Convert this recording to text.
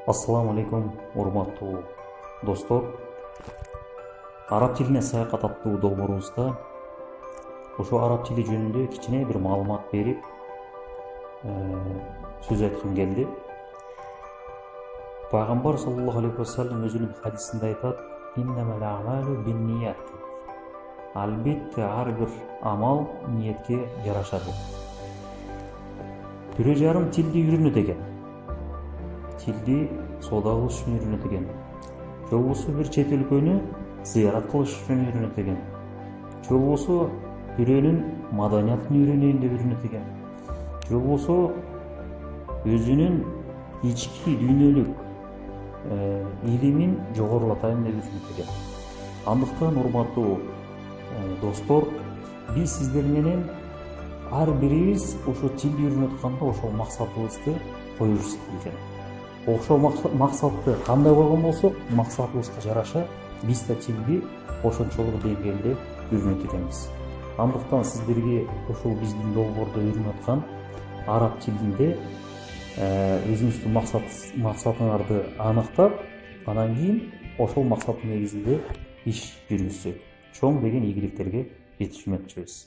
Ассаламу алейкум, урматтуу достор. Араб тилине саякат аттуу долбоорубузда ошо араб тили жөнүндө кичине бир маалымат берип, сөз айткым келди. Пайгамбар саллаллаху алейхи вассалам өзүнүн хадисинде айтат: "Иннамал а'малу бинният". Албетте ар бир амал ниетке жараша деп. Бирөө жарым тилди үйрөнөт экен. Тилди соода кылыш үчүн үйрөнөт экен. Же болбосо бир чет өлкөнү зыярат кылыш үчүн үйрөнөт экен. Же болбосо бирөөнүн маданиятын үйрөнөйүн деп үйрөнөт экен. Же болбосо өзүнүн ички дүйнөлүк илимин жогорулатайын деп үйрөнөт экен. Андыктан урматтуу достор, биз сиздер менен ар бирибиз ошо тилди үйрөнүп атканда ошол максатыбызды коюбуз экен. Ошол максатты кандай койгон болсок, максатыбызга жараша биз да тилди ошончолук деңгээлде үйрөнөт экенбиз. Андыктан сиздерге ошол биздин долбоордо үйрөнүп аткан араб тилинде өзүңүздүн максатыңарды аныктап, анан кийин ошол максаттын негизинде иш жүргүзсөк, чоң деген ийгиликтерге жетишмекчибиз.